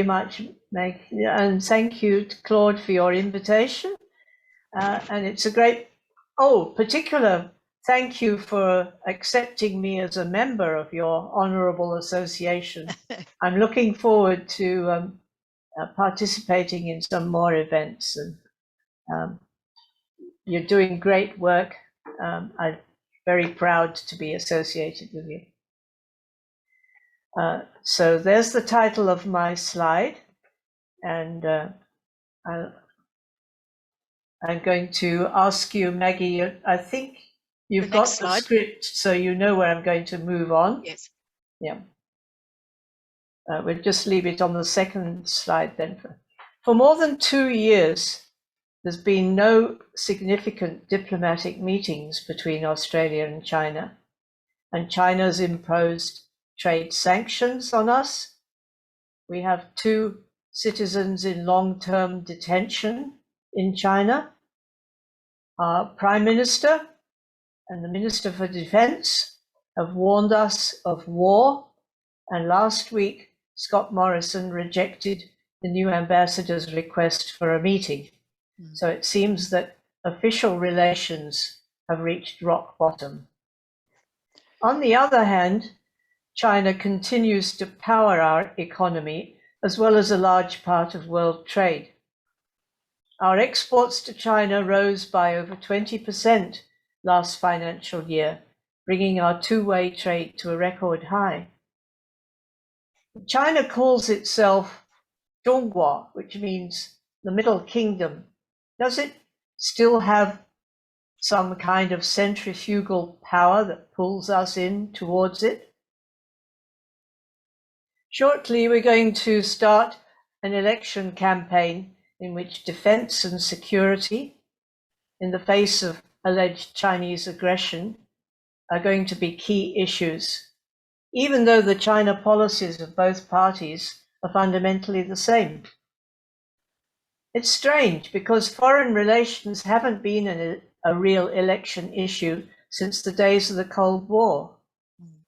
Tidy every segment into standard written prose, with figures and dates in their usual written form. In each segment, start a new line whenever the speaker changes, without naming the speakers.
much, Meg, and thank you to Claude for your invitation. And it's a great, particular thank you for accepting me as a member of your honorable association. I'm looking forward to participating in some more events, and you're doing great work. I'm very proud to be associated with you. So there's the title of my slide, and I'm going to ask you, Maggie, I think you've got the script, so you know where I'm going to move on.
Yes.
Yeah. We'll just leave it on the second slide then. For more than 2 years, there's been no significant diplomatic meetings between Australia and China's imposed trade sanctions on us. We have 2 citizens in long-term detention in China. Our Prime Minister and the Minister for Defence have warned us of war, and last week Scott Morrison rejected the new ambassador's request for a meeting. So it seems that official relations have reached rock bottom. On the other hand, China continues to power our economy as well as a large part of world trade. Our exports to China rose by over 20% last financial year, bringing our two-way trade to a record high. China calls itself Zhongguo, which means the Middle Kingdom. Does it still have some kind of centrifugal power that pulls us in towards it? Shortly, we're going to start an election campaign in which defense and security, in the face of alleged Chinese aggression, are going to be key issues, even though the China policies of both parties are fundamentally the same. It's strange because foreign relations haven't been a real election issue since the days of the Cold War.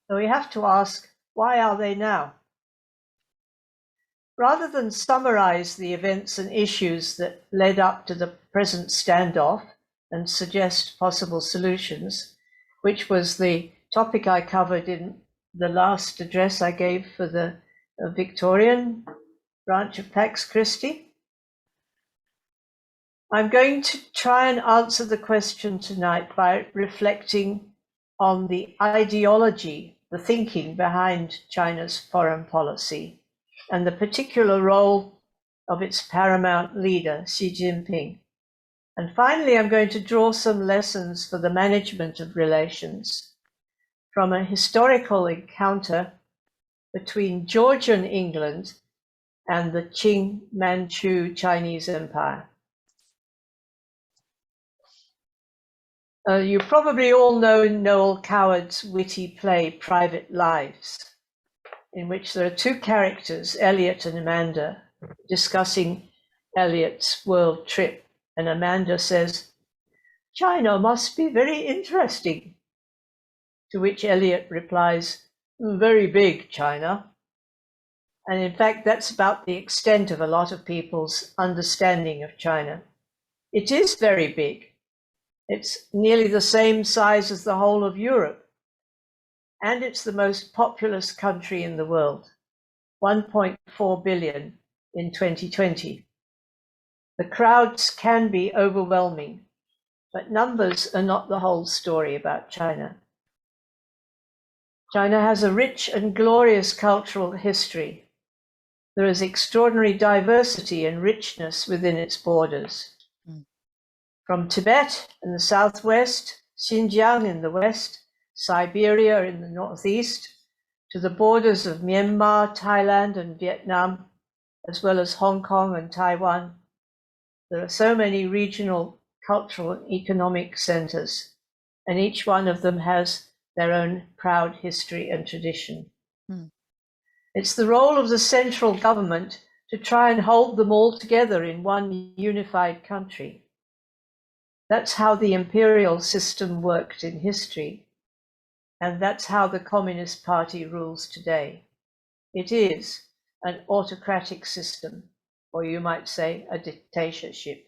So we have to ask, why are they now? Rather than summarize the events and issues that led up to the present standoff and suggest possible solutions, which was the topic I covered in the last address I gave for the Victorian branch of Pax Christi, I'm going to try and answer the question tonight by reflecting on the ideology, the thinking behind China's foreign policy, and the particular role of its paramount leader, Xi Jinping. And finally, I'm going to draw some lessons for the management of relations from a historical encounter between Georgian England and the Qing Manchu Chinese Empire. You probably all know Noel Coward's witty play, Private Lives, in which there are 2 characters, Elliot and Amanda, discussing Elliot's world trip. And Amanda says, "China must be very interesting." To which Elliot replies, "Very big, China." And in fact, that's about the extent of a lot of people's understanding of China. It is very big. It's nearly the same size as the whole of Europe. And it's the most populous country in the world, 1.4 billion in 2020. The crowds can be overwhelming, but numbers are not the whole story about China. China has a rich and glorious cultural history. There is extraordinary diversity and richness within its borders. From Tibet in the southwest, Xinjiang in the west, Siberia in the northeast, to the borders of Myanmar, Thailand, and Vietnam, as well as Hong Kong and Taiwan. There are so many regional, cultural, and economic centers, and each one of them has their own proud history and tradition. It's the role of the central government to try and hold them all together in one unified country. That's how the imperial system worked in history, and that's how the Communist Party rules today. It is an autocratic system, or you might say a dictatorship.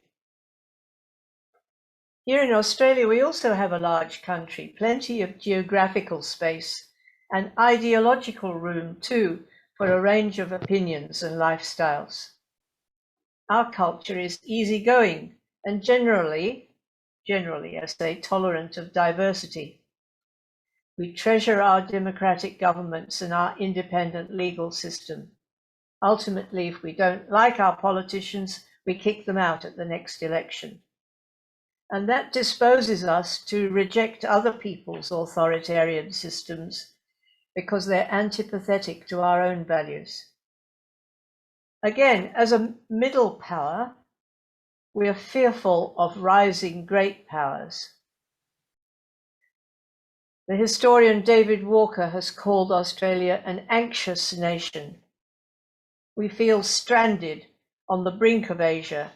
Here in Australia, we also have a large country, plenty of geographical space and ideological room too for a range of opinions and lifestyles. Our culture is easygoing and generally, I say, tolerant of diversity. We treasure our democratic governments and our independent legal system. Ultimately, if we don't like our politicians, we kick them out at the next election. And that disposes us to reject other people's authoritarian systems because they're antipathetic to our own values. Again, as a middle power, we are fearful of rising great powers. The historian David Walker has called Australia an anxious nation. We feel stranded on the brink of Asia,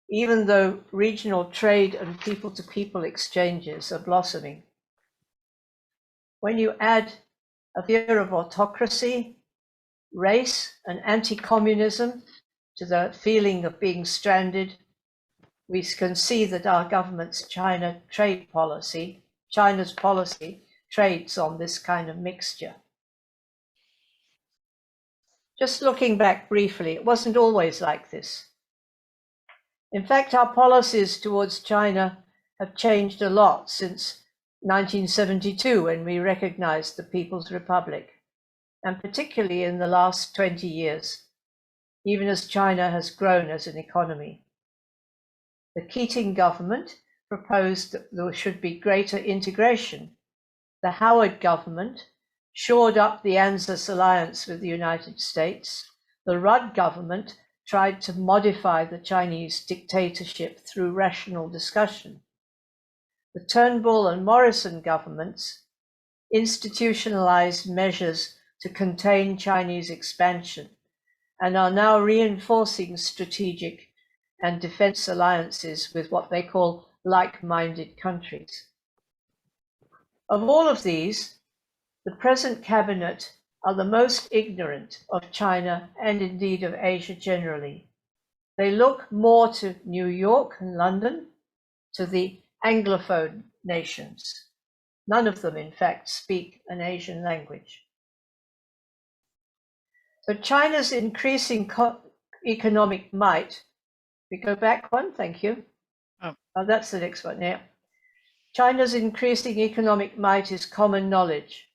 even though regional trade and people-to-people exchanges are blossoming. When you add a fear of autocracy, race, and anti-communism to the feeling of being stranded, we can see that our government's China's policy trades on this kind of mixture. Just looking back briefly, it wasn't always like this. In fact, our policies towards China have changed a lot since 1972, when we recognized the People's Republic, and particularly in the last 20 years, even as China has grown as an economy. The Keating government proposed that there should be greater integration. The Howard government shored up the ANZUS alliance with the United States. The Rudd government tried to modify the Chinese dictatorship through rational discussion. The Turnbull and Morrison governments institutionalized measures to contain Chinese expansion and are now reinforcing strategic and defense alliances with what they call like-minded countries. Of all of these, the present cabinet are the most ignorant of China and indeed of Asia generally. They look more to New York and London, to the Anglophone nations. None of them, in fact, speak an Asian language. So China's increasing economic might, we go back one, thank you. Oh, that's the next one, yeah. China's increasing economic might is common knowledge.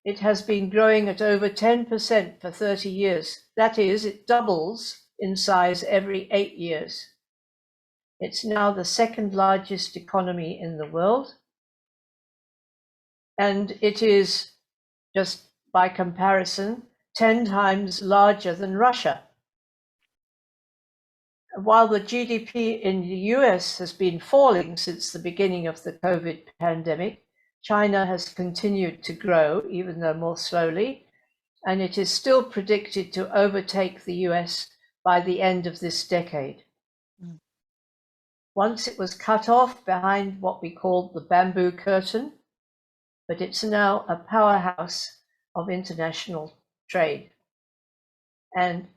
It has been growing at over 10% for 30 years. That is, it doubles in size every 8 years. It's now the second largest economy in the world. And it is, just by comparison, 10 times larger than Russia. While the GDP in the US has been falling since the beginning of the COVID pandemic, China has continued to grow, even though more slowly, and it is still predicted to overtake the US by the end of this decade. Once it was cut off behind what we called the bamboo curtain, but it's now a powerhouse of international trade. And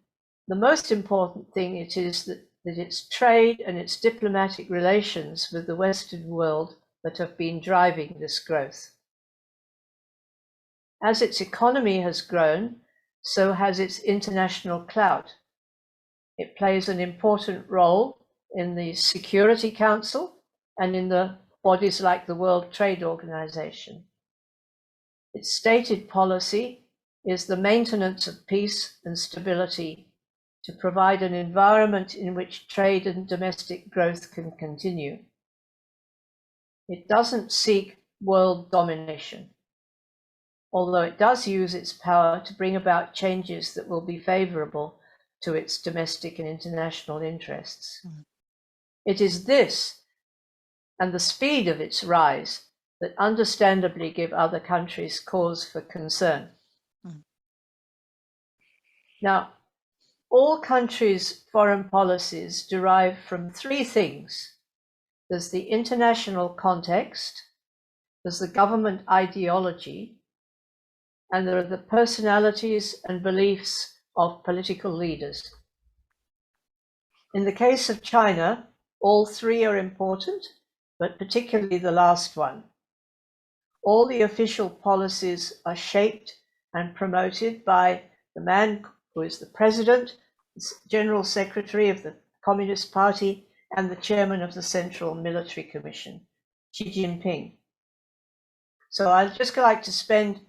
the most important thing it is that it's trade and its diplomatic relations with the Western world that have been driving this growth. As its economy has grown, so has its international clout. It plays an important role in the Security Council and in the bodies like the World Trade Organization. Its stated policy is the maintenance of peace and stability to provide an environment in which trade and domestic growth can continue. It doesn't seek world domination, although it does use its power to bring about changes that will be favorable to its domestic and international interests. It is this and the speed of its rise that understandably give other countries cause for concern. Now, all countries' foreign policies derive from three things. There's the international context, there's the government ideology, and there are the personalities and beliefs of political leaders. In the case of China, all three are important, but particularly the last one. All the official policies are shaped and promoted by the man who is the president, the general secretary of the Communist Party, and the chairman of the Central Military Commission, Xi Jinping. So I'd just like to spend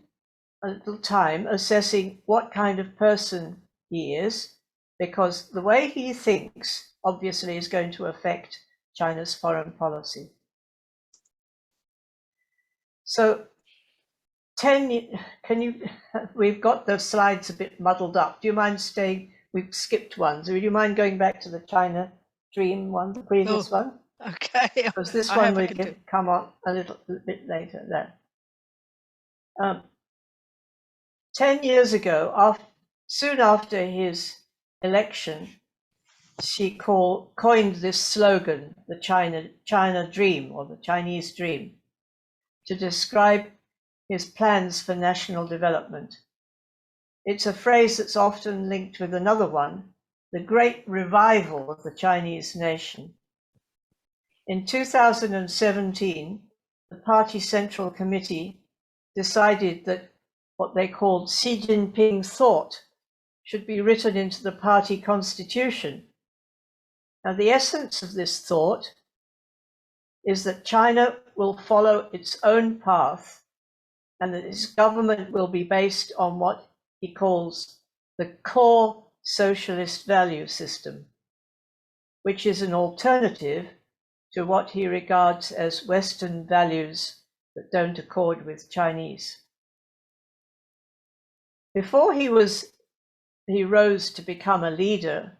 a little time assessing what kind of person he is, because the way he thinks obviously is going to affect China's foreign policy. So we've got the slides a bit muddled up. Do you mind staying? We've skipped one. So would you mind going back to the China Dream one, the previous one?
Okay.
Because this one will come on a little bit later there. 10 years ago, soon after his election, she coined this slogan, the China Dream, or the Chinese Dream, to describe his plans for national development. It's a phrase that's often linked with another one, the Great Revival of the Chinese nation. In 2017, the Party Central Committee decided that what they called Xi Jinping thought should be written into the party constitution. Now, the essence of this thought is that China will follow its own path and that its government will be based on what he calls the core socialist value system, which is an alternative to what he regards as Western values that don't accord with Chinese. Before he rose to become a leader,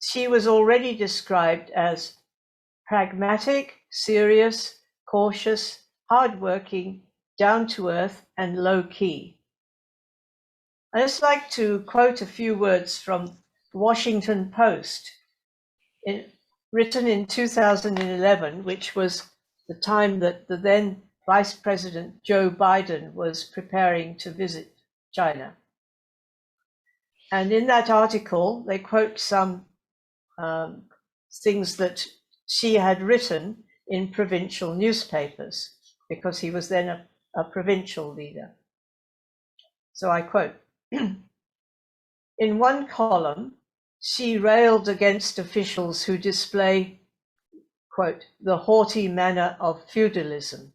Xi was already described as pragmatic, serious, cautious, hardworking, down-to-earth, and low-key. I'd just like to quote a few words from the Washington Post, written in 2011, which was the time that the then Vice President Joe Biden was preparing to visit China. And in that article, they quote some things that Xi had written in provincial newspapers, because he was then a provincial leader. So I quote, in one column, Xi railed against officials who display, quote, the haughty manner of feudalism.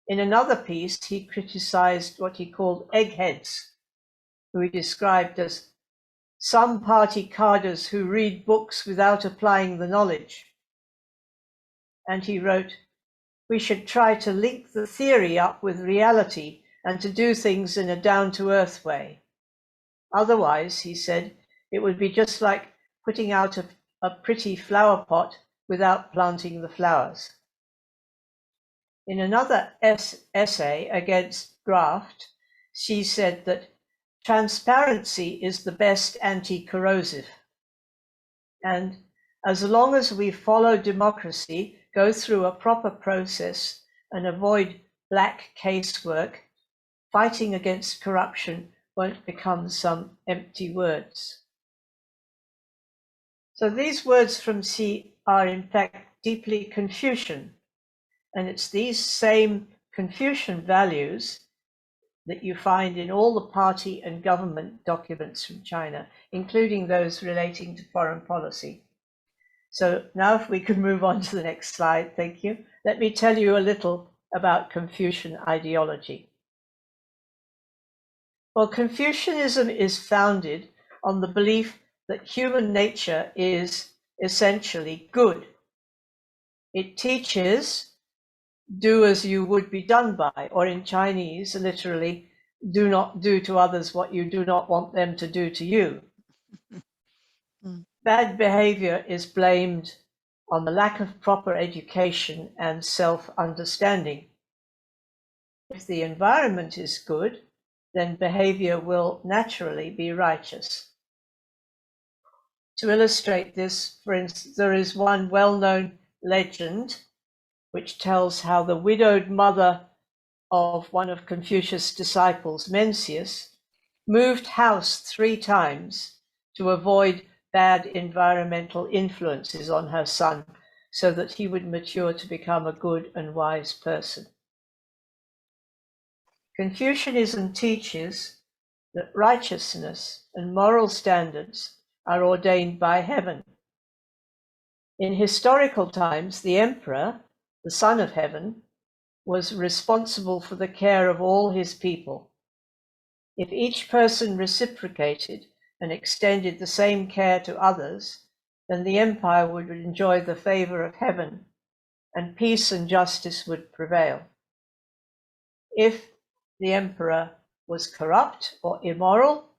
In another piece, he criticized what he called eggheads, who he described as some party cadres who read books without applying the knowledge. And he wrote, we should try to link the theory up with reality and to do things in a down-to-earth way. Otherwise, he said, it would be just like putting out a pretty flower pot without planting the flowers. In another essay against graft, she said that transparency is the best anti-corrosive. And as long as we follow democracy, go through a proper process and avoid black casework, fighting against corruption won't become some empty words. So these words from Xi are in fact deeply Confucian, and it's these same Confucian values that you find in all the party and government documents from China, including those relating to foreign policy. So now if we could move on to the next slide, thank you. Let me tell you a little about Confucian ideology. Well, Confucianism is founded on the belief that human nature is essentially good. It teaches, do as you would be done by, or in Chinese, literally, do not do to others what you do not want them to do to you. Bad behavior is blamed on the lack of proper education and self-understanding. If the environment is good, then behavior will naturally be righteous. To illustrate this, for instance, there is one well-known legend which tells how the widowed mother of one of Confucius' disciples, Mencius, moved house 3 times to avoid bad environmental influences on her son so that he would mature to become a good and wise person. Confucianism teaches that righteousness and moral standards are ordained by heaven. In historical times, the emperor, the son of heaven, was responsible for the care of all his people. If each person reciprocated and extended the same care to others, then the empire would enjoy the favor of heaven, and peace and justice would prevail. If the emperor was corrupt or immoral,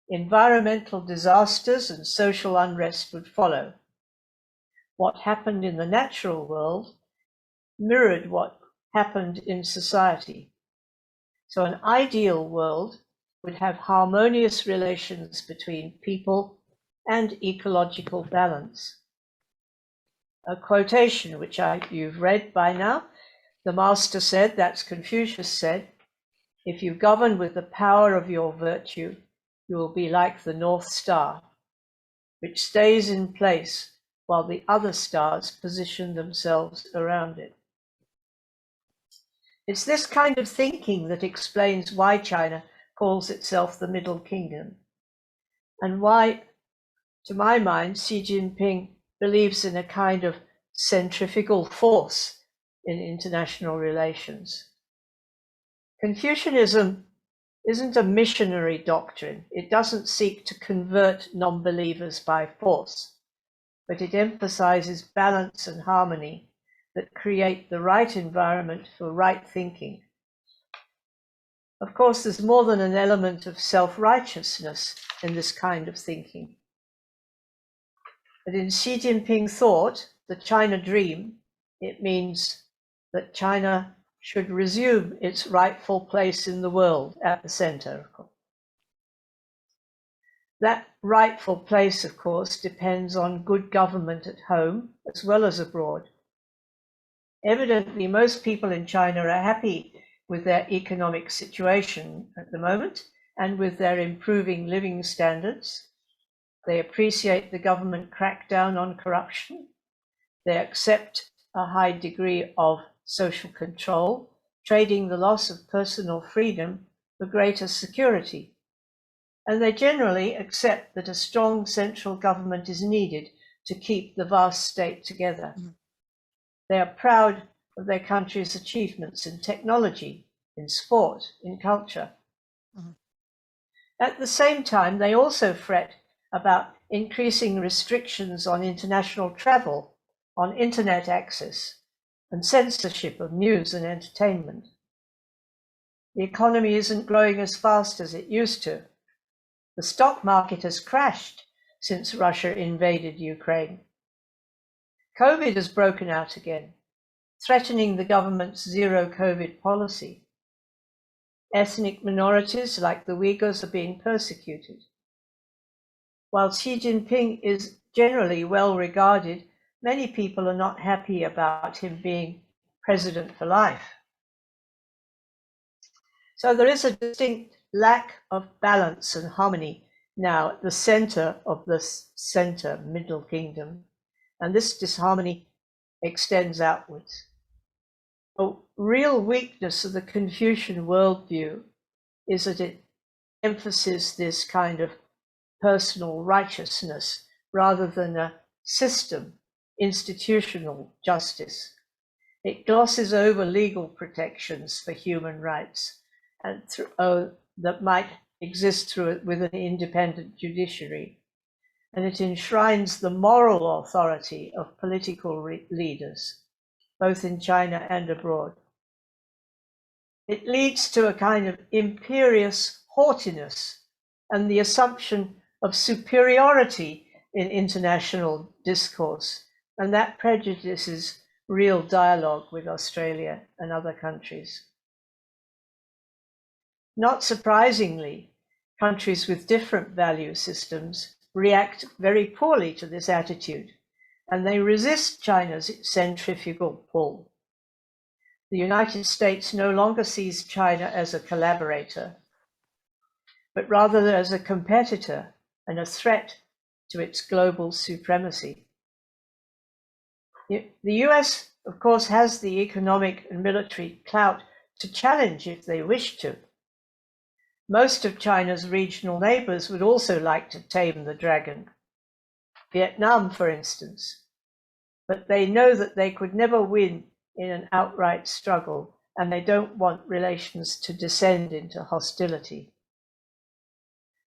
environmental disasters and social unrest would follow. What happened in the natural world mirrored what happened in society. So an ideal world would have harmonious relations between people and ecological balance. A quotation which you've read by now, the master said, that's Confucius said, if you govern with the power of your virtue, you will be like the North Star, which stays in place while the other stars position themselves around it. It's this kind of thinking that explains why China calls itself the Middle Kingdom, and why, to my mind, Xi Jinping believes in a kind of centrifugal force in international relations. Confucianism isn't a missionary doctrine. It doesn't seek to convert non-believers by force, but it emphasizes balance and harmony that create the right environment for right thinking. Of course, there's more than an element of self-righteousness in this kind of thinking. But in Xi Jinping thought, the China dream, it means that China should resume its rightful place in the world at the center. That rightful place, of course, depends on good government at home as well as abroad. Evidently, most people in China are happy with their economic situation at the moment and with their improving living standards. They appreciate the government crackdown on corruption. They accept a high degree of social control, trading the loss of personal freedom for greater security. And they generally accept that a strong central government is needed to keep the vast state together. They are proud of their country's achievements in technology, in sport, in culture. At the same time, they also fret about increasing restrictions on international travel, on internet access, and censorship of news and entertainment. The economy isn't growing as fast as it used to. The stock market has crashed since Russia invaded Ukraine. COVID has broken out again, threatening the government's zero COVID policy. Ethnic minorities like the Uyghurs are being persecuted. While Xi Jinping is generally well regarded, many people are not happy about him being president for life. So there is a distinct lack of balance and harmony now at the center of the Middle Kingdom, and this disharmony extends outwards. A real weakness of the Confucian worldview is that it emphasizes this kind of personal righteousness rather than a system, institutional justice. It glosses over legal protections for human rights and that might exist with an independent judiciary, and it enshrines the moral authority of political leaders, both in China and abroad. It leads to a kind of imperious haughtiness and the assumption of superiority in international discourse, and that prejudices real dialogue with Australia and other countries. Not surprisingly, countries with different value systems react very poorly to this attitude, and they resist China's centrifugal pull. The United States no longer sees China as a collaborator. but rather as a competitor and a threat to its global supremacy. The US, of course, has the economic and military clout to challenge if they wish to. Most of China's regional neighbors would also like to tame the dragon. Vietnam, for instance. But they know that they could never win in an outright struggle, and they don't want relations to descend into hostility.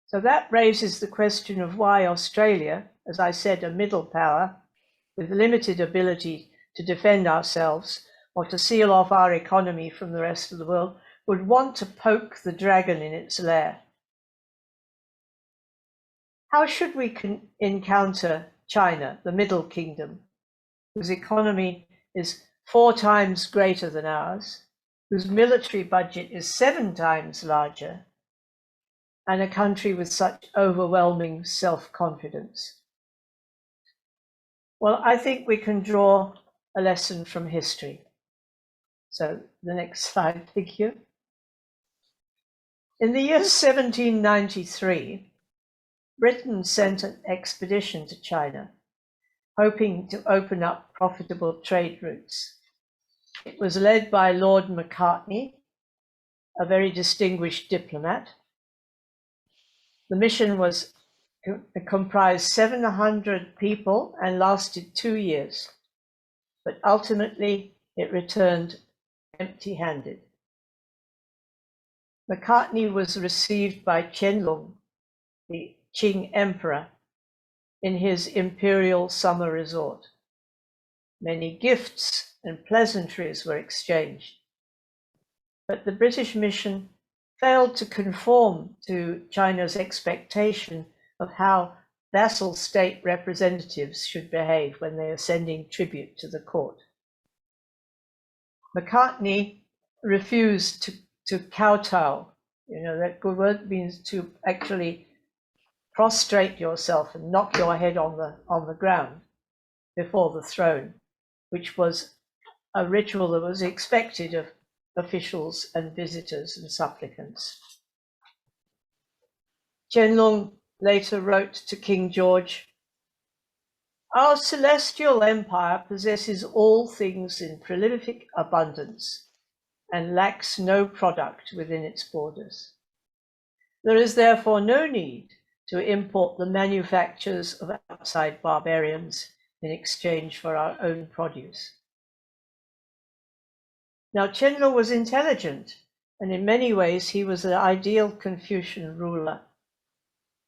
So that raises the question of why Australia, as I said, a middle power with limited ability to defend ourselves or to seal off our economy from the rest of the world, would want to poke the dragon in its lair. How should we encounter China, the Middle Kingdom, whose economy is 4 times greater than ours, whose military budget is 7 times larger, and a country with such overwhelming self-confidence? Well, I think we can draw a lesson from history. So the next slide, thank you. In the year 1793, Britain sent an expedition to China, hoping to open up profitable trade routes. It was led by Lord Macartney, a very distinguished diplomat. The mission comprised 700 people and lasted 2 years, but ultimately it returned empty-handed. Macartney was received by Qianlong, the Qing emperor, in his imperial summer resort. Many gifts and pleasantries were exchanged, but the British mission failed to conform to China's expectation of how vassal state representatives should behave when they are sending tribute to the court. Macartney refused to kowtow. You know, that good word means to actually prostrate yourself and knock your head on the ground before the throne, which was a ritual that was expected of officials and visitors and supplicants. Qianlong later wrote to King George, "Our celestial empire possesses all things in prolific abundance and lacks no product within its borders. There is therefore no need to import the manufactures of outside barbarians in exchange for our own produce." Now, Qianlong was intelligent, and in many ways he was the ideal Confucian ruler.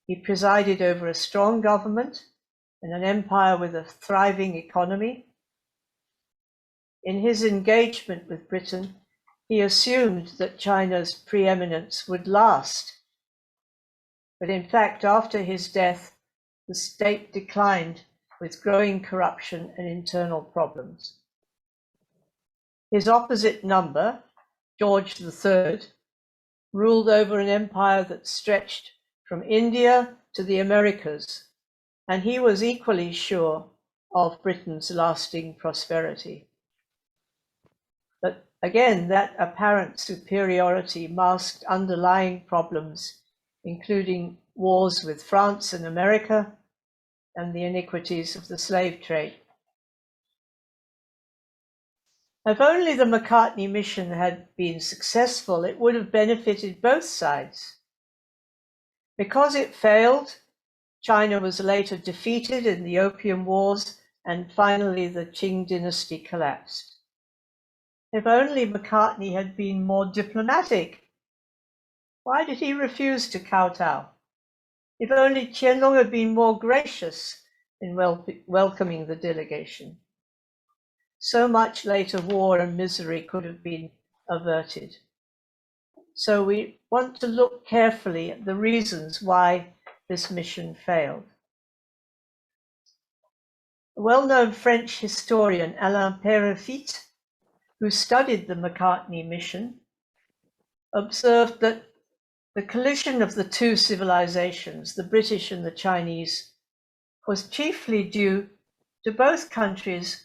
He presided over a strong government and an empire with a thriving economy. In his engagement with Britain, he assumed that China's preeminence would last. But in fact, after his death, the state declined with growing corruption and internal problems. His opposite number, George III, ruled over an empire that stretched from India to the Americas, and he was equally sure of Britain's lasting prosperity. But again, that apparent superiority masked underlying problems, including wars with France and America and the iniquities of the slave trade. If only the Macartney mission had been successful, it would have benefited both sides. Because it failed, China was later defeated in the Opium Wars, and finally the Qing dynasty collapsed. If only Macartney had been more diplomatic. Why did he refuse to kowtow? If only Qianlong had been more gracious in welcoming the delegation. So much later war and misery could have been averted. So we want to look carefully at the reasons why this mission failed. A well-known French historian, Alain Peyrefitte, who studied the Macartney mission, observed that the collision of the two civilizations, the British and the Chinese, was chiefly due to both countries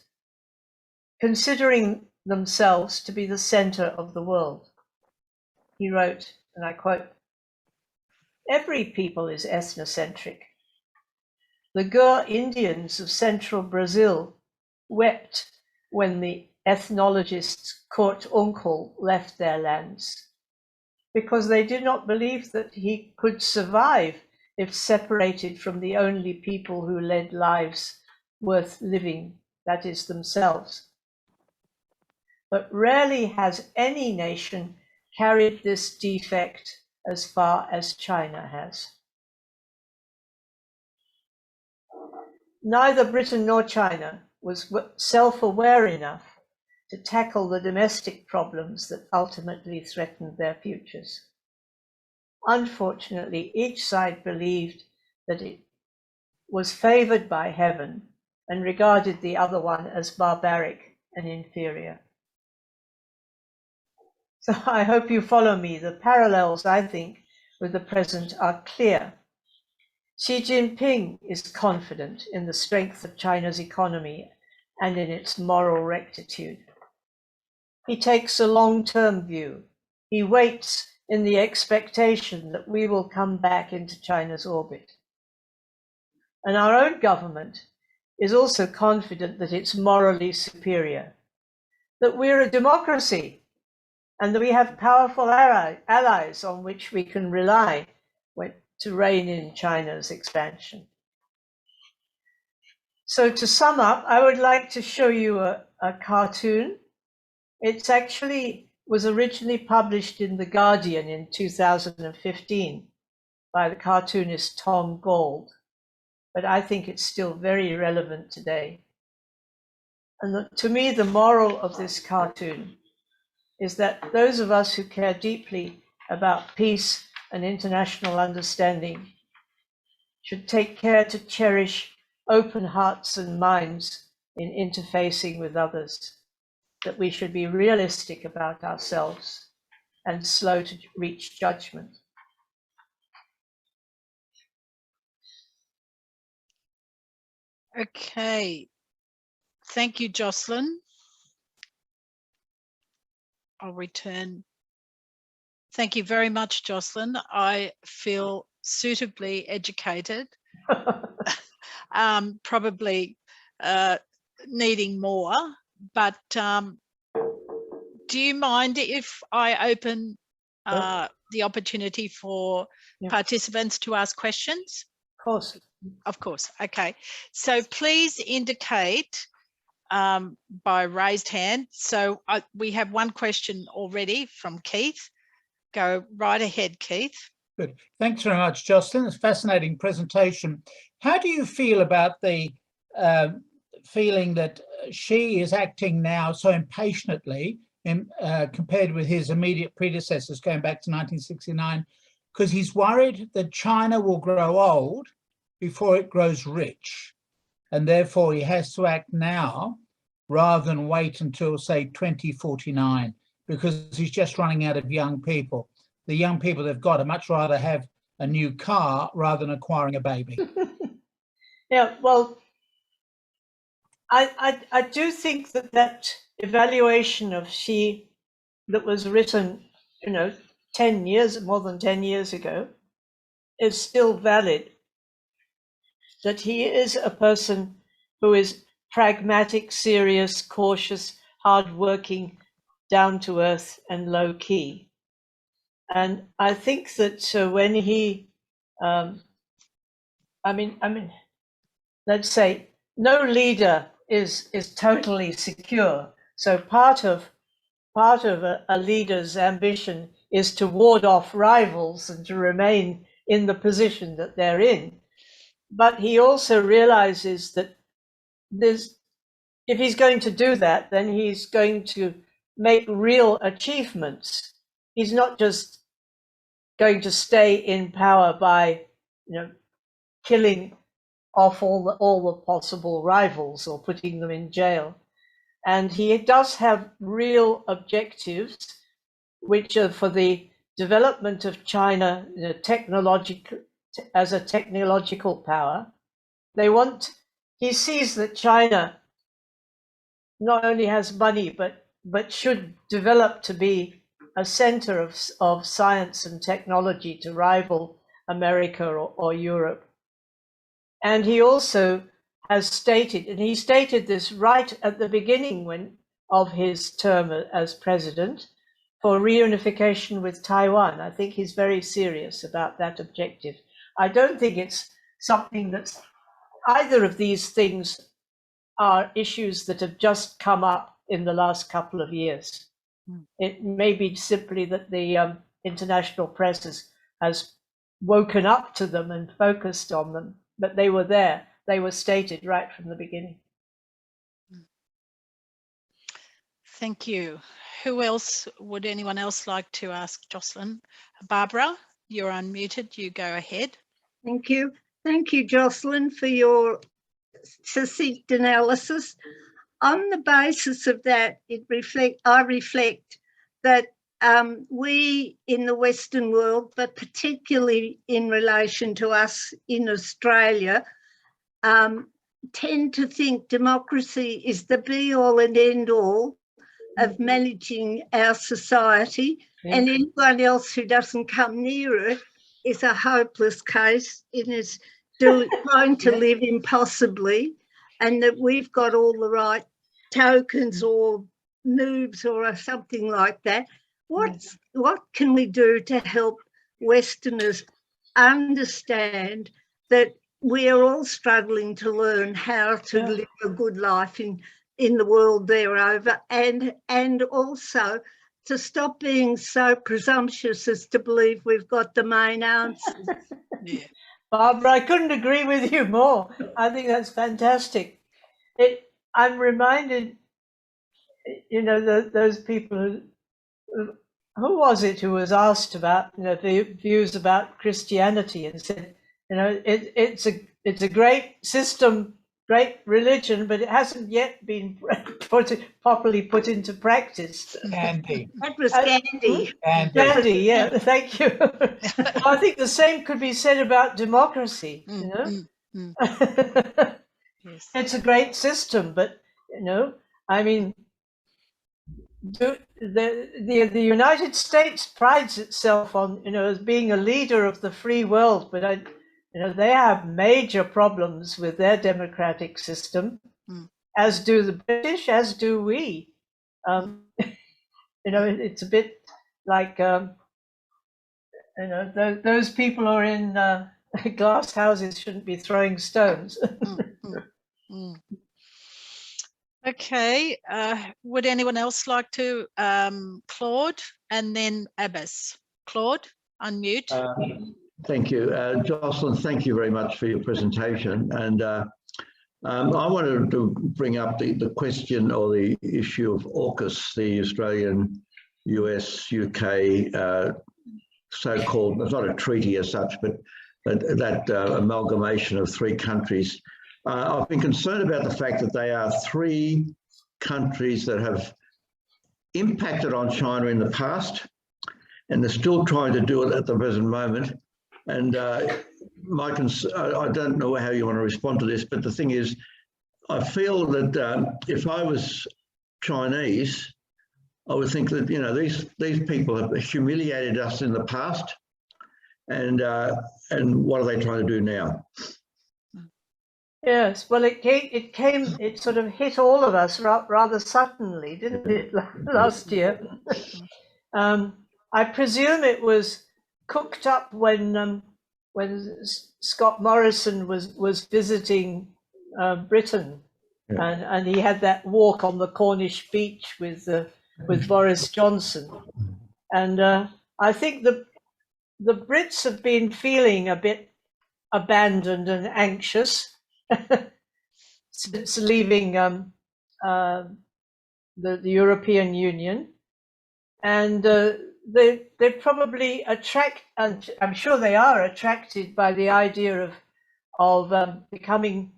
considering themselves to be the center of the world. He wrote, and I quote, Every people is ethnocentric. The Gur Indians of central Brazil wept when the ethnologists Kurt Unkel left their lands, because they did not believe that he could survive if separated from the only people who led lives worth living, that is, themselves. But rarely has any nation carried this defect as far as China has. Neither Britain nor China was self-aware enough to tackle the domestic problems that ultimately threatened their futures. Unfortunately, each side believed that it was favored by heaven and regarded the other one as barbaric and inferior. So I hope you follow me. The parallels, I think, with the present are clear. Xi Jinping is confident in the strength of China's economy and in its moral rectitude. He takes a long-term view. He waits in the expectation that we will come back into China's orbit. And our own government is also confident that it's morally superior, that we're a democracy, and that we have powerful allies on which we can rely to rein in China's expansion. So to sum up, I would like to show you a cartoon. It's actually was originally published in The Guardian in 2015 by the cartoonist Tom Gold, but I think it's still very relevant today. And to me, the moral of this cartoon is that those of us who care deeply about peace and international understanding should take care to cherish open hearts and minds in interfacing with others, that we should be realistic about ourselves and slow to reach judgment.
Okay, thank you, Jocelyn. I'll return. Thank you very much, Jocelyn. I feel suitably educated, probably needing more, but do you mind if I open the opportunity for participants to ask questions?
Of course.
Of course. Okay. So please indicate by raised hand. So we have one question already from Keith. Go right ahead, Keith.
Good. Thanks very much, Jocelyn. It's a fascinating presentation. How do you feel about the feeling that Xi is acting now so impatiently compared with his immediate predecessors going back to 1969? Because he's worried that China will grow old before it grows rich, and therefore he has to act now rather than wait until, say, 2049, because he's just running out of young people. The young people they've got would much rather have a new car rather than acquiring a baby.
Yeah, well, I do think that evaluation of Xi that was written, 10 years, more than 10 years ago, is still valid. That he is a person who is pragmatic, serious, cautious, hardworking, down to earth, and low key. And I think that when he, let's say, no leader is totally secure. So part of a leader's ambition is to ward off rivals and to remain in the position that they're in. But he also realizes that if he's going to do that, then he's going to make real achievements. He's not just going to stay in power by, killing off all the possible rivals or putting them in jail. And he does have real objectives, which are for the development of China as a technological power. He sees that China not only has money, but should develop to be a center of science and technology to rival America or Europe. And he also has stated, and he stated this right at the beginning of his term as president, for reunification with Taiwan. I think he's very serious about that objective. I don't think it's something that's, either of these things are issues that have just come up in the last couple of years. It may be simply that the international press has woken up to them and focused on them, but they were there. They were stated right from the beginning.
Thank you. Who else, would anyone else like to ask Jocelyn? Barbara, you're unmuted, you go ahead.
Thank you. Thank you, Jocelyn, for your succinct analysis. On the basis of that, I reflect that we in the Western world, but particularly in relation to us in Australia, tend to think democracy is the be-all and end-all of managing our society, and anyone else who doesn't come near it is a hopeless case and is trying to live impossibly, and that we've got all the right tokens or moves or something like that. What can we do to help Westerners understand that we are all struggling to learn how to live a good life in the world thereover, and also to stop being so presumptuous as to believe we've got the main answers.
Yeah.
Barbara, I couldn't agree with you more. I think that's fantastic. I'm reminded, you know, those people who was it who was asked about, you know, the views about Christianity, and said, you know, it's a great system, great religion, but it hasn't yet been properly put into practice.
Gandhi.
That was Gandhi.
Gandhi, yeah, thank you. Well, I think the same could be said about democracy, you know.
Yes.
It's a great system, but, you know, I mean, the United States prides itself on, you know, as being a leader of the free world, but you know, they have major problems with their democratic system, as do the British, as do we. You know, it's a bit like, you know, those people who are in glass houses shouldn't be throwing stones.
Okay, would anyone else like to, Claude and then Abbas? Claude, unmute.
Thank you. Jocelyn, thank you very much for your presentation. And I wanted to bring up the question or the issue of AUKUS, the Australian, US, UK so-called, it's not a treaty as such, but that amalgamation of three countries. I've been concerned about the fact that they are three countries that have impacted on China in the past, and they're still trying to do it at the present moment. And I don't know how you want to respond to this, but the thing is, I feel that if I was Chinese, I would think that, you know, these people have humiliated us in the past, and what are they trying to do now?
Yes, well, it sort of hit all of us rather suddenly, didn't it, last year? I presume it was cooked up when Scott Morrison was visiting Britain, and he had that walk on the Cornish beach with Boris Johnson, and I think the Brits have been feeling a bit abandoned and anxious since leaving the European Union, and they probably and I'm sure they are attracted by the idea of becoming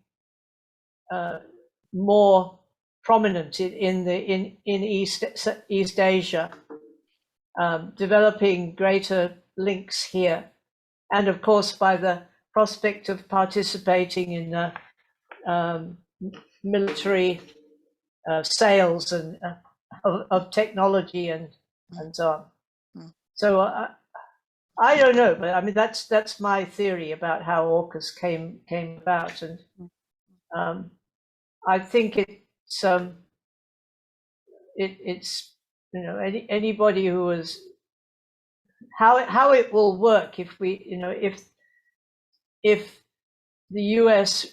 more prominent in East Asia, developing greater links here, and of course by the prospect of participating in military sales and of technology and so on. So I don't know, but I mean that's my theory about how AUKUS came about, and I think it's anybody who was how it will work if if the US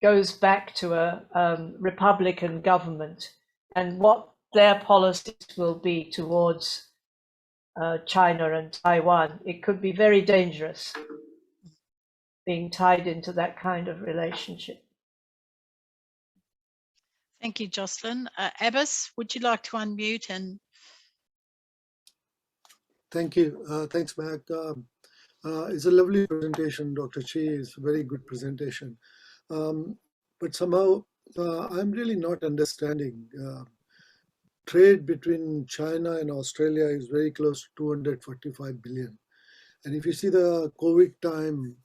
goes back to a Republican government, and what their policies will be towards China and Taiwan. It could be very dangerous being tied into that kind of relationship.
Thank you, Jocelyn. Abbas, would you like to unmute and...
Thank you. Thanks, Mac. It's a lovely presentation, Dr. Chey. It's a very good presentation. But somehow I'm really not understanding. Trade between China and Australia is very close to 245 billion. And if you see the COVID time,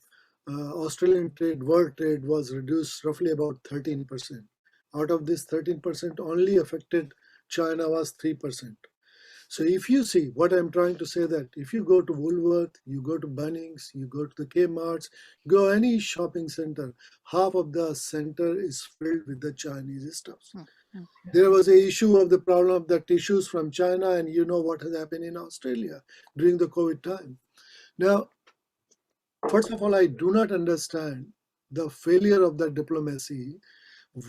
Australian trade, world trade was reduced roughly about 13%. Out of this 13%, only affected China was 3%. So if you see what I'm trying to say, that if you go to Woolworth, you go to Bunnings, you go to the Kmarts, go any shopping center, half of the center is filled with the Chinese stuff. There was an issue of the problem of the tissues from China, and you know what has happened in Australia during the COVID time. Now, first of all, I do not understand the failure of the diplomacy,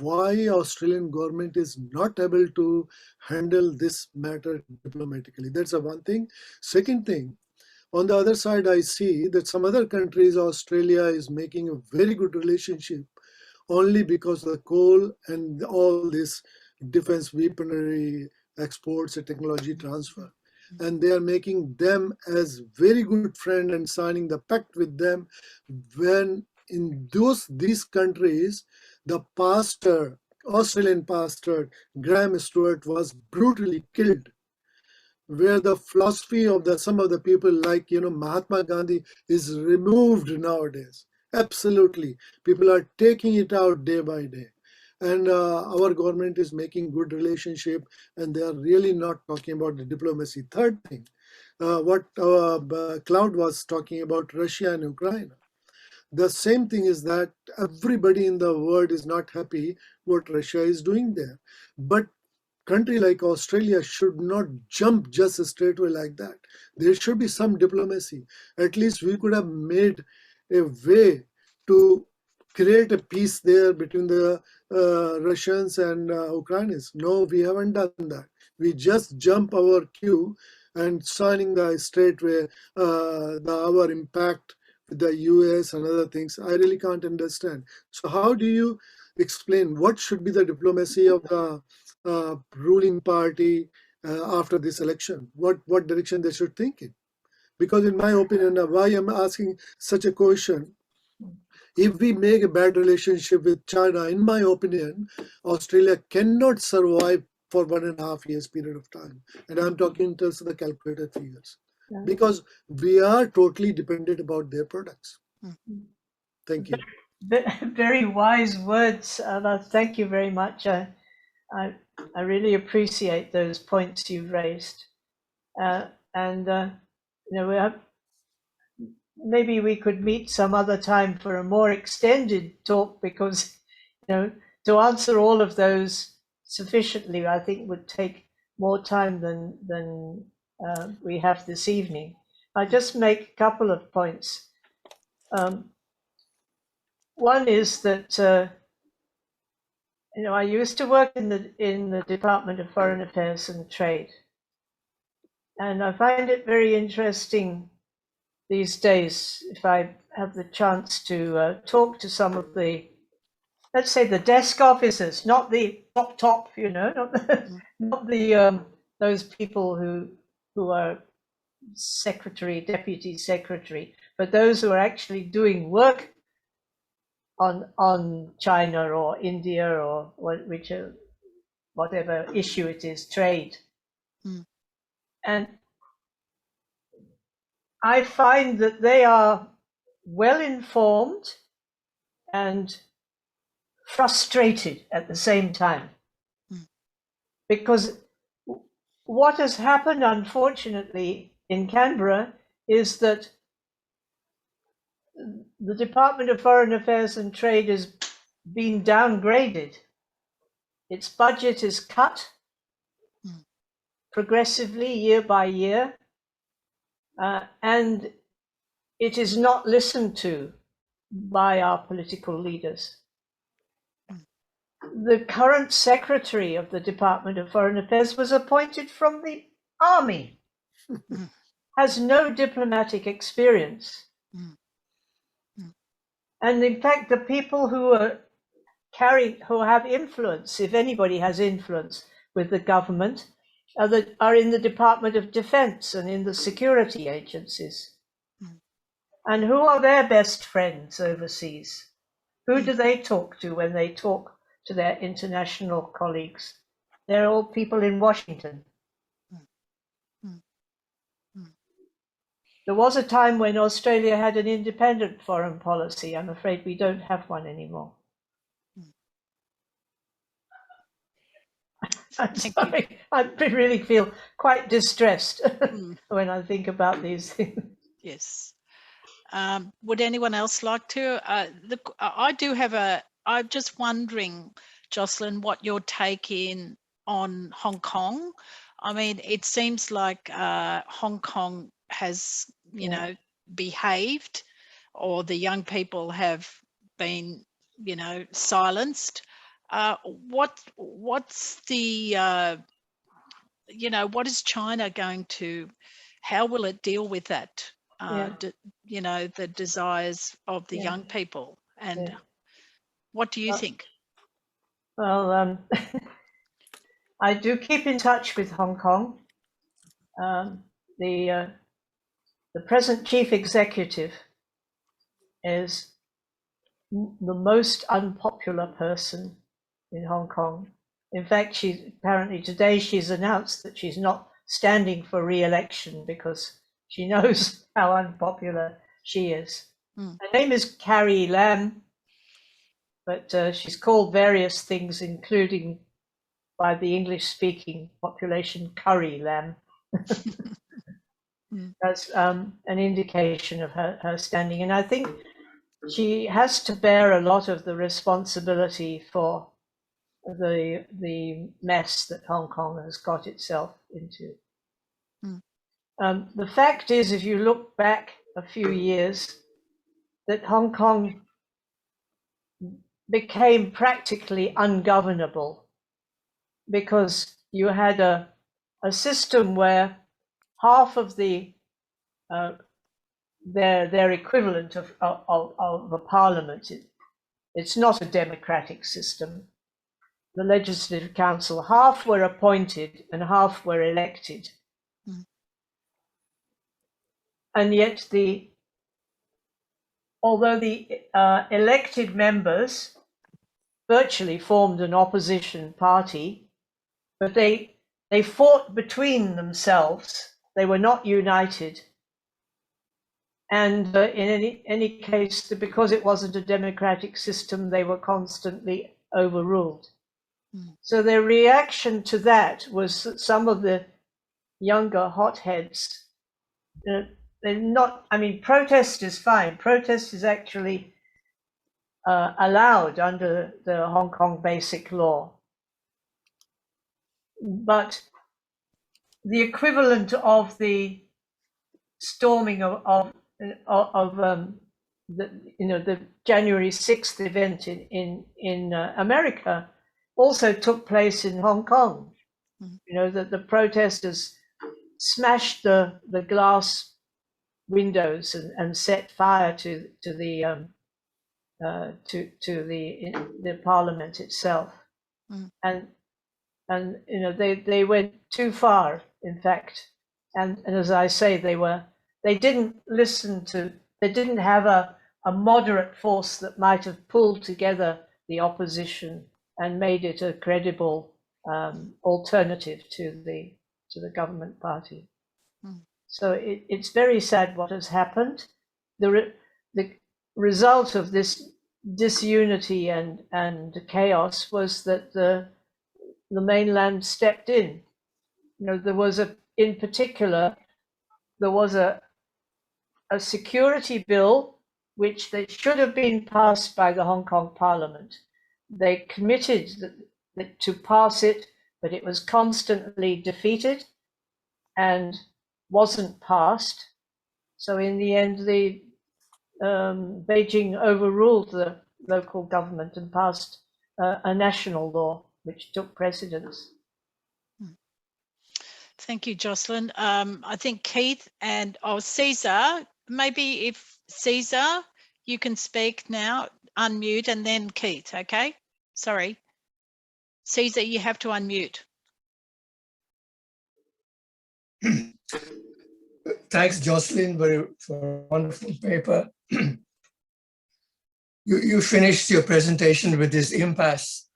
why Australian government is not able to handle this matter diplomatically. That's the one thing. Second thing, on the other side, I see that some other countries, Australia is making a very good relationship only because of the coal and all this defense weaponry exports and technology transfer. And they are making them as very good friend and signing the pact with them, when in these countries, the pastor, Australian pastor, Graham Stewart, was brutally killed, where the philosophy of some of the people like, Mahatma Gandhi is removed nowadays. Absolutely. People are taking it out day by day. And our government is making good relationship, and they are really not talking about the diplomacy. Third thing, what Cloud was talking about, Russia and Ukraine. The same thing is that everybody in the world is not happy what Russia is doing there. But country like Australia should not jump just straightway like that. There should be some diplomacy. At least we could have made a way to create a peace there between the Russians and Ukrainians. No, we haven't done that. We just jump our queue and signing the straightway our impact with the US and other things. I really can't understand. So how do you explain what should be the diplomacy of the ruling party after this election? What direction they should think in? Because in my opinion, why I'm asking such a question, if we make a bad relationship with China, in my opinion, Australia cannot survive for 1.5 years period of time. And I'm talking in terms of the calculated figures. Because we are totally dependent about their products. Thank you.
Very wise words. Thank you very much. I really appreciate those points you've raised. Maybe we could meet some other time for a more extended talk, because to answer all of those sufficiently, I think would take more time than we have this evening. I'll just make a couple of points. One is that I used to work in the Department of Foreign Affairs and Trade, and I find it very interesting these days, if I have the chance to talk to some of the, let's say, the desk officers, not the top, not the those people who are secretary, deputy secretary, but those who are actually doing work on China or India or whatever issue it is, trade. And I find that they are well informed and frustrated at the same time. Because what has happened, unfortunately, in Canberra is that the Department of Foreign Affairs and Trade has been downgraded. Its budget is cut progressively year by year, and it is not listened to by our political leaders. The current secretary of the Department of Foreign Affairs was appointed from the army, has no diplomatic experience. And in fact, the people who have influence, if anybody has influence with the government, are in the Department of Defense and in the security agencies. And who are their best friends overseas? Who do they talk to when they talk to their international colleagues? They're all people in Washington. There was a time when Australia had an independent foreign policy. I'm afraid we don't have one anymore. I'm sorry, I really feel quite distressed when I think about these things.
Yes. Would anyone else like to? I'm just wondering, Jocelyn, what your take on Hong Kong. I mean, it seems like Hong Kong has, you know, behaved, or the young people have been, you know, silenced. What's the, you know, what is China going to, how will it deal with that? You know, the desires of the young people, and what do you think?
Well, I do keep in touch with Hong Kong. The present chief executive is the most unpopular person in Hong Kong. In fact, apparently today she's announced that she's not standing for re-election because she knows how unpopular she is. Her name is Carrie Lam, but she's called various things, including by the English-speaking population, Curry Lam. That's an indication of her standing. And I think she has to bear a lot of the responsibility for the mess that Hong Kong has got itself into. The fact is, if you look back a few years, that Hong Kong became practically ungovernable because you had a system where half of the their equivalent of a parliament, it's not a democratic system. The Legislative Council, half were appointed and half were elected. And yet although the elected members virtually formed an opposition party, but they fought between themselves. They were not united. And in any case, because it wasn't a democratic system, they were constantly overruled. So their reaction to that was that some of the younger hotheads, they're not, I mean, protest is fine. Protest is actually allowed under the Hong Kong Basic Law. But the equivalent of the storming of the January 6th event in America also took place in Hong Kong. You know, that the protesters smashed the glass windows and set fire to the parliament itself, and you know, they went too far, in fact, and as I say, they didn't listen to, they didn't have a moderate force that might have pulled together the opposition and made it a credible alternative to the government party. So it's very sad what has happened. The result of this disunity and chaos was that the mainland stepped in. You know, there was in particular a security bill which they should have been passed by the Hong Kong Parliament. They committed to pass it, but it was constantly defeated and wasn't passed. So in the end, Beijing overruled the local government and passed a national law, which took precedence.
Thank you, Jocelyn. I think Keith and Caesar, maybe if Caesar, you can speak now, unmute, and then Keith, okay? Sorry. Caesar, you have to unmute.
Thanks, Jocelyn, for a wonderful paper. You finished your presentation with this impasse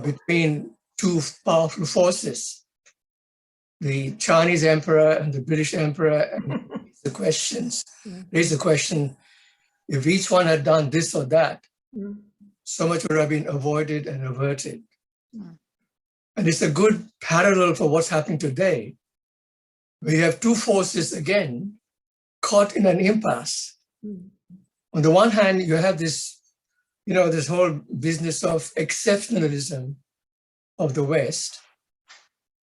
between two powerful forces, the Chinese emperor and the British emperor, and raise the question, if each one had done this or that, so much would have been avoided and averted. And it's a good parallel for what's happening today. We have two forces again caught in an impasse. On the one hand, you have this, this whole business of exceptionalism of the West,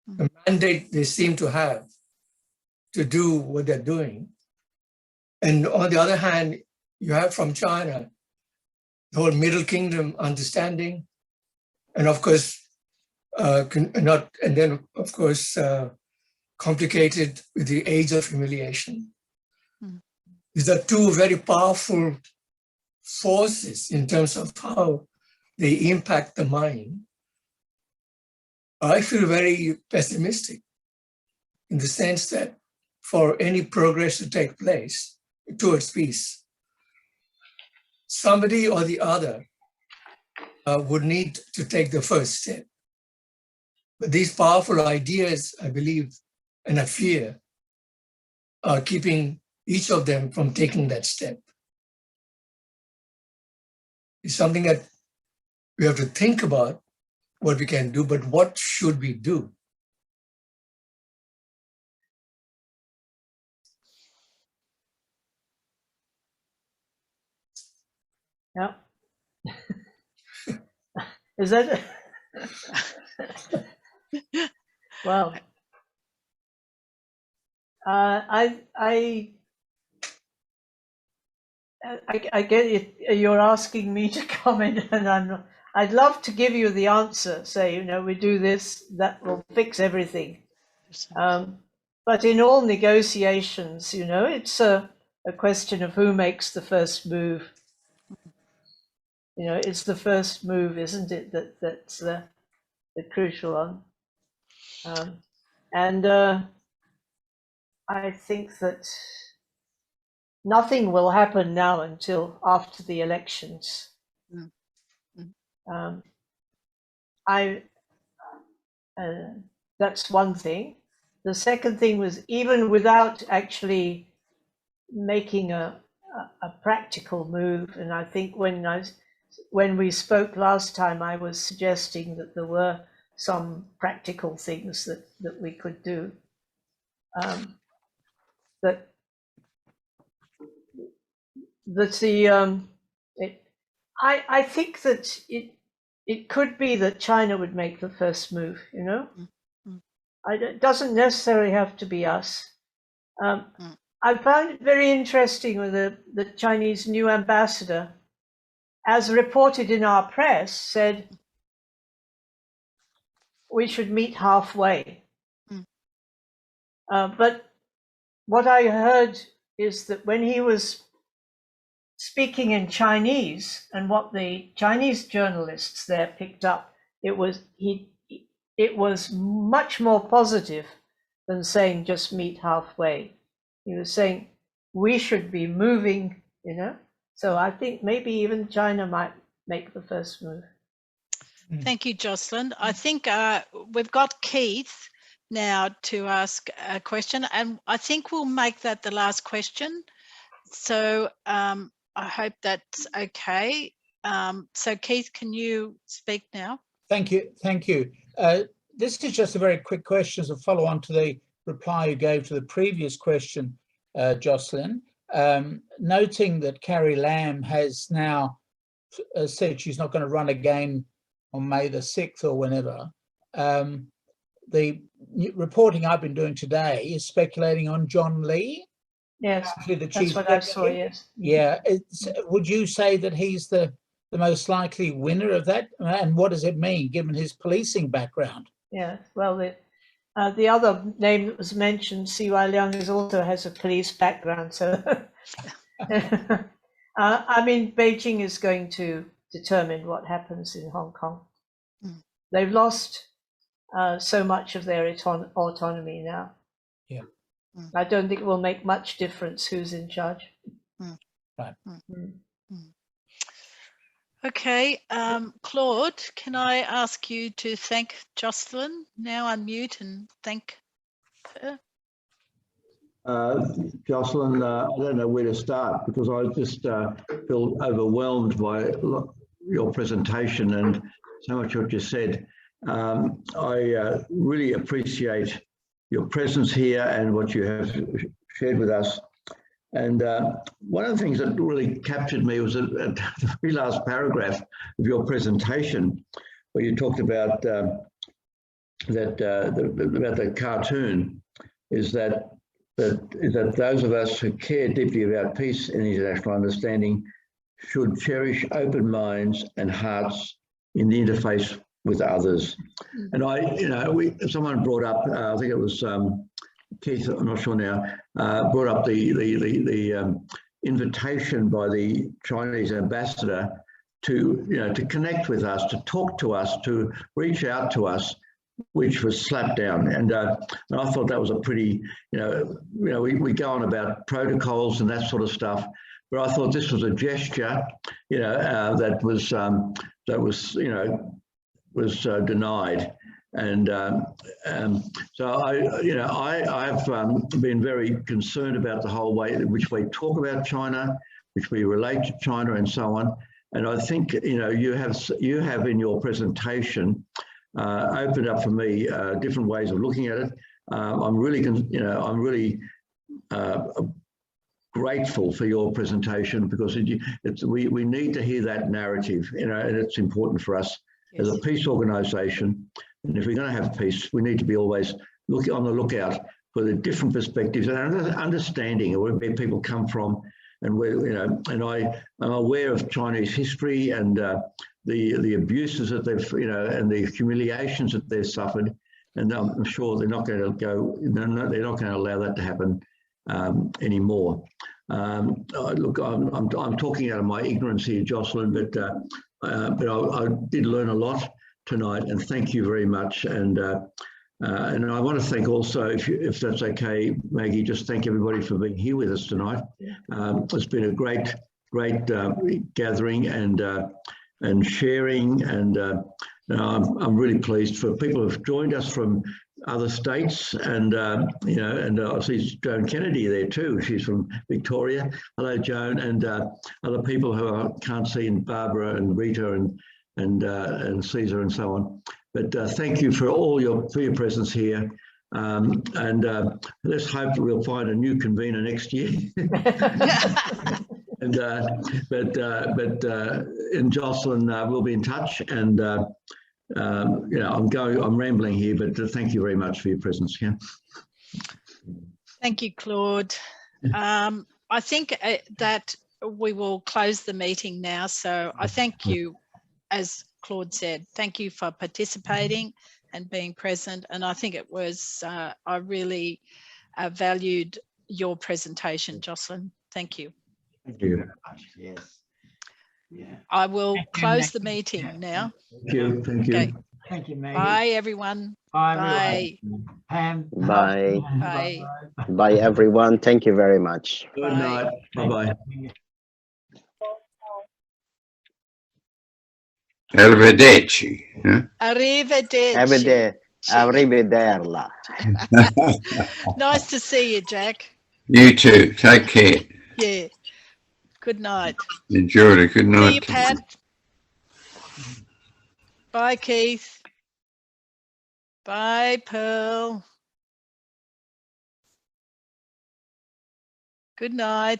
the mandate they seem to have to do what they're doing. And on the other hand, you have from China, the whole Middle Kingdom understanding, and of course, complicated with the age of humiliation. These are two very powerful forces in terms of how they impact the mind. I feel very pessimistic in the sense that for any progress to take place towards peace, somebody or the other would need to take the first step. But these powerful ideas, I believe, and I fear, are keeping each of them from taking that step. It's something that we have to think about what we can do, but what should we do?
Yeah. Is that? Well, I get it. You're asking me to comment, and I'd love to give you the answer. Say, we do this, that will fix everything. But in all negotiations, it's a question of who makes the first move. It's the first move, isn't it? That's the crucial one. And I think that nothing will happen now until after the elections. That's one thing. The second thing was, even without actually making a practical move, and I think when we spoke last time, I was suggesting that there were some practical things that we could do. I think that it could be that China would make the first move. It doesn't necessarily have to be us. I found it very interesting with the Chinese new ambassador, as reported in our press, said we should meet halfway. But what I heard is that when he was speaking in Chinese, and what the Chinese journalists there picked up, it was much more positive than saying just meet halfway. He was saying we should be moving, So I think maybe even China might make the first move.
Thank you, Jocelyn. I think we've got Keith now to ask a question, and I think we'll make that the last question. So I hope that's okay. So Keith, can you speak now?
Thank you. Thank you. This is just a very quick question as a follow on to the reply you gave to the previous question, Jocelyn. noting that Carrie Lam has now said she's not going to run again on May the 6th or whenever. The reporting I've been doing today is speculating on John Lee.
Yes,
The
that's
chief
what I saw, yes.
Yeah, would you say that he's the most likely winner of that? And what does it mean, given his policing background?
Yeah, well, the other name that was mentioned, CY Leung, also has a police background. So, I mean, Beijing is going to determine what happens in Hong Kong.
Mm.
They've lost so much of their autonomy now.
Yeah.
Mm.
I don't think it will make much difference who's in charge.
Mm.
Right.
Mm.
Okay, Claude, can I ask you to thank Jocelyn? Now unmute and thank her.
Jocelyn, I don't know where to start because I just feel overwhelmed by your presentation and so much what you said. I really appreciate your presence here and what you have shared with us. And one of the things that really captured me was at the very last paragraph of your presentation, where you talked about about the cartoon, is that those of us who care deeply about peace and international understanding should cherish open minds and hearts in the interface with others. And someone brought up, I think it was Keith, I'm not sure now, brought up the invitation by the Chinese ambassador to connect with us, to talk to us, to reach out to us, which was slapped down. And I thought that was a pretty, we go on about protocols and that sort of stuff, but I thought this was a gesture, that was denied. And so I've been very concerned about the whole way in which we talk about China, which we relate to China, and so on. And I think you have in your presentation opened up for me different ways of looking at it. I'm really grateful for your presentation because we need to hear that narrative, and it's important for us as a peace organisation. And if we're going to have peace, we need to be always on the lookout for the different perspectives and understanding of where people come from, and where and I'm aware of Chinese history and the abuses that they've and the humiliations that they've suffered, and I'm sure they're not going to allow that to happen anymore. Look, I'm talking out of my ignorance here, Jocelyn, but I did learn a lot tonight, and thank you very much. And I want to thank also, if that's okay, Maggie, just thank everybody for being here with us tonight. It's been a great gathering and sharing, and I'm really pleased for people who've joined us from other states, and and I see Joan Kennedy there too. She's from Victoria. Hello, Joan, and other people who I can't see, and Barbara and Rita and Caesar and so on. But thank you for your presence here, and let's hope that we'll find a new convener next year. And and Jocelyn, we'll be in touch, and I'm rambling here, but thank you very much for your presence here.
Thank you, Claude. I think that we will close the meeting now. So I thank you, as Claude said, thank you for participating and being present. And I think it was, I really valued your presentation, Jocelyn. Thank you.
Thank you.
Yes. Yeah.
I will close the meeting now.
Thank you. Thank you.
Okay.
Thank you, Maggie.
Bye, everyone.
Bye.
Bye.
Bye.
Bye.
Bye, everyone. Thank you very much.
Good night. Bye-bye.
Arrivederci. Huh?
Arrivederci.
Arrivederla.
Nice to see you, Jack.
You too. Take care.
Yeah. Good night.
Enjoy it. Good night.
See you, Pat. Bye, Keith. Bye, Pearl. Good night.